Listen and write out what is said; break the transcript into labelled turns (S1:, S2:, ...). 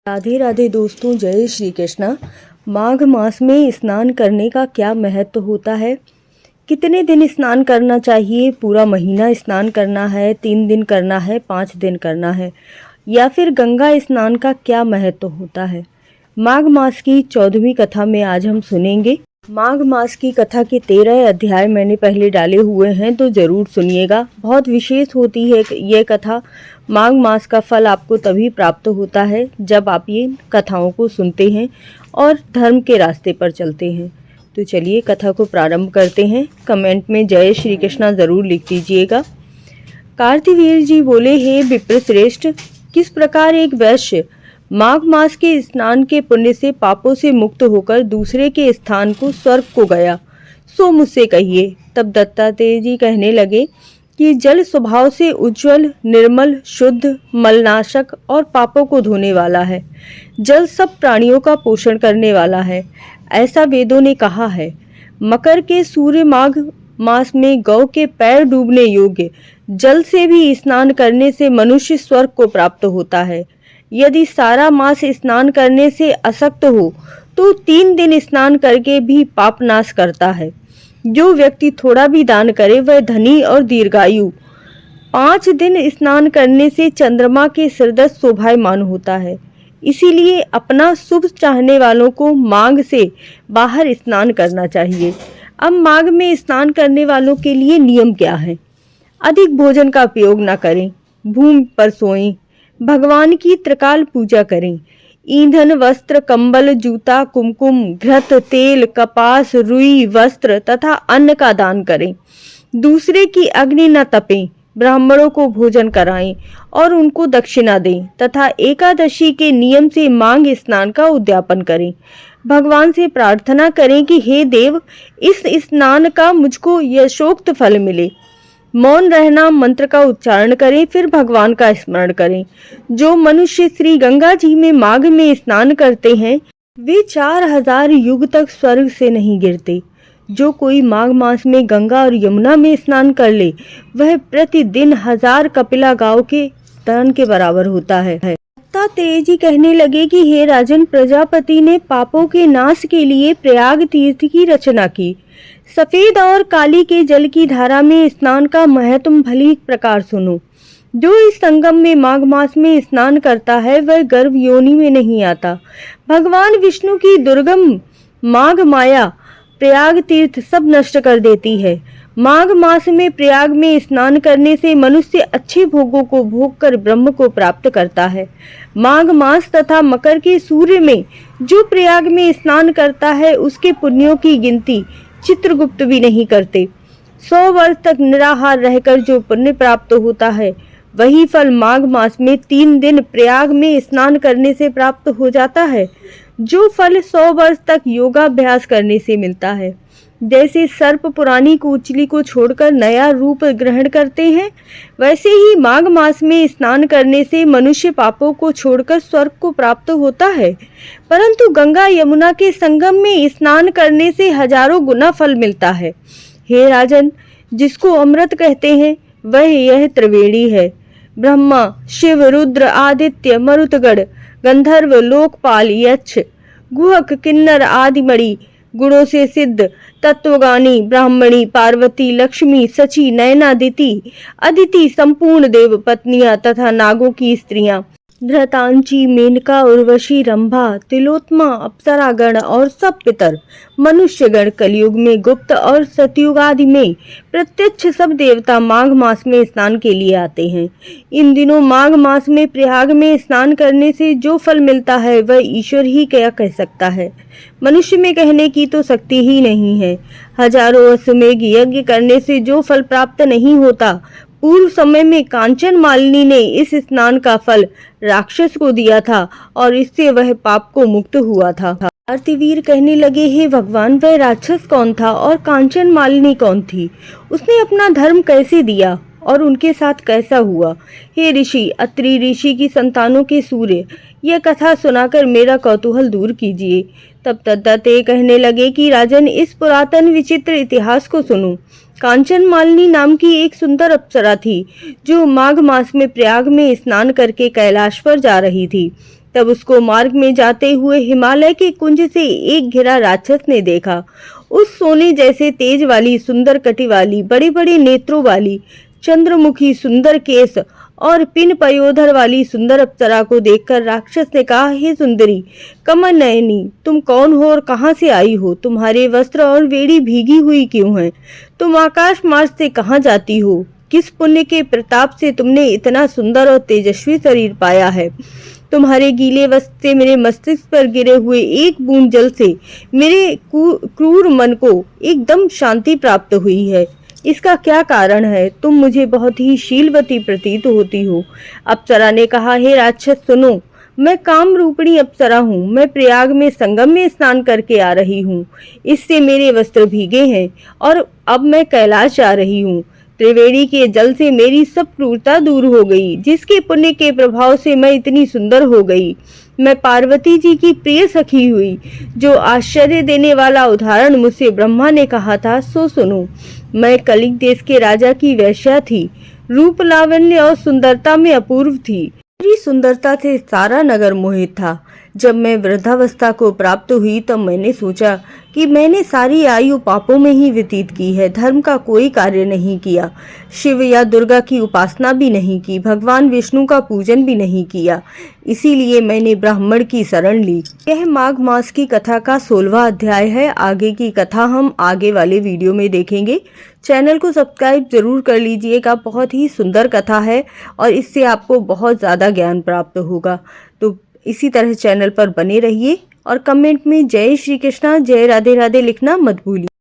S1: राधे राधे दोस्तों, जय श्री कृष्णा। माघ मास में स्नान करने का क्या महत्व होता है? कितने दिन स्नान करना चाहिए? पूरा महीना स्नान करना है, 3 दिन करना है, 5 दिन करना है, या फिर गंगा स्नान का क्या महत्व होता है? माघ मास की 14वीं कथा में आज हम सुनेंगे। माघ मास की कथा के 13 अध्याय मैंने पहले डाले हुए हैं, तो ज़रूर सुनिएगा। बहुत विशेष होती है ये कथा। माघ मास का फल आपको तभी प्राप्त होता है जब आप ये कथाओं को सुनते हैं और धर्म के रास्ते पर चलते हैं। तो चलिए कथा को प्रारंभ करते हैं। कमेंट में जय श्री कृष्णा ज़रूर लिख दीजिएगा। कार्तिवीर जी बोले, हे विप्रश्रेष्ठ, किस प्रकार एक वैश्य माघ मास के स्नान के पुण्य से पापों से मुक्त होकर दूसरे के स्थान को स्वर्ग को गया, सो मुझसे कहिए। तब दत्तात्रेय जी कहने लगे कि जल स्वभाव से उज्जवल, निर्मल, शुद्ध, मलनाशक और पापों को धोने वाला है। जल सब प्राणियों का पोषण करने वाला है, ऐसा वेदों ने कहा है। मकर के सूर्य माघ मास में गौ के पैर डूबने योग्य जल से भी स्नान करने से मनुष्य स्वर्ग को प्राप्त होता है। यदि सारा मास स्नान करने से अशक्त हो तो 3 दिन स्नान करके भी पाप नाश करता है। जो व्यक्ति थोड़ा भी दान करे वह धनी और दीर्घायु। 5 दिन स्नान करने से चंद्रमा के सिरदर्श शोभायमान होता है। इसीलिए अपना शुभ चाहने वालों को माघ से बाहर स्नान करना चाहिए। अब माघ में स्नान करने वालों के लिए नियम क्या है? अधिक भोजन का उपयोग न करें, भूमि पर सोएं, भगवान की त्रिकाल पूजा करें, ईंधन, वस्त्र, कंबल, जूता, कुमकुम, घृत, तेल, कपास, रुई, वस्त्र तथा अन्न का दान करें। दूसरे की अग्नि न तपें, ब्राह्मणों को भोजन कराएं और उनको दक्षिणा दें तथा एकादशी के नियम से माघ स्नान का उद्यापन करें। भगवान से प्रार्थना करें कि हे देव, इस स्नान का मुझको यशोक्त फल मिले। मौन रहना, मंत्र का उच्चारण करें, फिर भगवान का स्मरण करें। जो मनुष्य श्री गंगा जी में माघ में स्नान करते हैं वे 4000 युग तक स्वर्ग से नहीं गिरते। जो कोई माघ मास में गंगा और यमुना में स्नान कर ले वह प्रतिदिन 1000 कपिला गांव के दान के बराबर होता है। दत्तात्रेय जी कहने लगे कि हे राजन, प्रजापति ने पापों के नाश के लिए प्रयाग तीर्थ की रचना की। सफेद और काली के जल की धारा में स्नान का महत्व भली प्रकार सुनो। जो इस संगम में माघ मास में स्नान करता है वह गर्भ योनि में नहीं आता। भगवान विष्णु की दुर्गम माघ माया प्रयाग तीर्थ सब नष्ट कर देती है। माघ मास में प्रयाग में स्नान करने से मनुष्य अच्छे भोगों को भोग कर ब्रह्म को प्राप्त करता है। माघ मास तथा मकर के सूर्य में जो प्रयाग में स्नान करता है उसके पुण्यों की गिनती चित्रगुप्त भी नहीं करते। 100 वर्ष तक निराहार रहकर जो पुण्य प्राप्त होता है वही फल माघ मास में 3 दिन प्रयाग में स्नान करने से प्राप्त हो जाता है। जो फल 100 वर्ष तक योगाभ्यास करने से मिलता है। जैसे सर्प पुरानी कुचली को छोड़कर नया रूप ग्रहण करते हैं, वैसे ही माघ मास में स्नान करने से मनुष्य पापों को छोड़कर स्वर्ग को प्राप्त होता है। परंतु गंगा यमुना के संगम में स्नान करने से हजारों गुना फल मिलता है। हे राजन, जिसको अमृत कहते हैं वह यह त्रिवेणी है। ब्रह्मा, शिव, रुद्र, आदित्य, मरुतगण, गंधर्व, लोकपाल, यक्ष, गुहक, किन्नर आदि मणि गुणों से सिद्ध तत्वगानी ब्राह्मणी, पार्वती, लक्ष्मी, सची, नयनादिति, अदिति, संपूर्ण देव पत्नियां तथा नागों की स्त्रियां, धृतांची, मेनका, उर्वशी, रंभा, तिलोत्मा, अप्सरागण और सब पितर, मनुष्यगण, कलयुग में गुप्त और सतयुग आदि में प्रत्यक्ष सब देवता माघ मास में स्नान के लिए आते हैं। इन दिनों माघ मास में प्रयाग में स्नान करने से जो फल मिलता है वह ईश्वर ही क्या कह सकता है। मनुष्य में कहने की तो शक्ति ही नहीं है। हजारों अश्वमेघ यज्ञ करने से जो फल प्राप्त नहीं होता, पूर्व समय में कांचन मालिनी ने इस स्नान का फल राक्षस को दिया था और इससे वह पाप को मुक्त हुआ था। कार्तिवीर कहने लगे, हे भगवान, वह राक्षस कौन था और कांचन मालिनी कौन थी? उसने अपना धर्म कैसे दिया और उनके साथ कैसा हुआ? हे ऋषि, अत्रि ऋषि की संतानों के सूर्य, यह कथा सुनाकर मेरा कौतूहल दूर कीजिए। तब दत्तात्रेय कहने लगे कि राजन, इस पुरातन विचित्र इतिहास को सुनो। कांचन मालिनी नाम की एक सुंदर अप्सरा थी जो माघ मास में प्रयाग में स्नान करके कैलाश पर जा रही थी। तब उसको मार्ग में जाते हुए हिमालय के कुंज से एक घिरा राक्षस ने देखा। उस सोने जैसे तेज वाली, सुंदर कटी वाली, बड़े बड़े नेत्रों वाली, चंद्रमुखी सुंदर केस और पिन पयोधर वाली सुंदर अप्सरा को देखकर राक्षस ने कहा, हे सुंदरी कमल नयनी, तुम कौन हो और कहाँ से आई हो? तुम्हारे वस्त्र और वेड़ी भीगी हुई क्यों हैं? तुम आकाश मार्ग से कहाँ जाती हो? किस पुण्य के प्रताप से तुमने इतना सुंदर और तेजस्वी शरीर पाया है? तुम्हारे गीले वस्त्र से मेरे मस्तिष्क पर गिरे हुए एक बूंद जल से मेरे क्रूर मन को एकदम शांति प्राप्त हुई है। इसका क्या कारण है? तुम मुझे बहुत ही शीलवती प्रतीत होती हो। अप्सरा ने कहा, हे राक्षस सुनो, मैं काम रूपिणी अप्सरा हूँ। मैं प्रयाग में संगम में स्नान करके आ रही हूँ। इससे मेरे वस्त्र भीगे हैं और अब मैं कैलाश जा रही हूँ। त्रिवेणी के जल से मेरी सब क्रूरता दूर हो गई, जिसके पुण्य के प्रभाव से मैं इतनी सुंदर हो गई। मैं पार्वती जी की प्रिय सखी हुई। जो आश्चर्य देने वाला उदाहरण मुझसे ब्रह्मा ने कहा था, सो सुनो। मैं कलिंग देश के राजा की वेश्या थी। रूप लावण्य और सुंदरता में अपूर्व थी। मेरी सुंदरता से सारा नगर मोहित था। जब मैं वृद्धावस्था को प्राप्त हुई तब मैंने सोचा कि मैंने सारी आयु पापों में ही व्यतीत की है। धर्म का कोई कार्य नहीं किया, शिव या दुर्गा की उपासना भी नहीं की, भगवान विष्णु का पूजन भी नहीं किया। इसीलिए मैंने ब्राह्मण की शरण ली। यह माघ मास की कथा का 16वां अध्याय है। आगे की कथा हम आगे वाले वीडियो में देखेंगे। चैनल को सब्सक्राइब जरूर कर लीजिएगा। बहुत ही सुंदर कथा है और इससे आपको बहुत ज़्यादा ज्ञान प्राप्त होगा। तो इसी तरह चैनल पर बने रहिए और कमेंट में जय श्री कृष्णा, जय राधे राधे लिखना मत भूलिए।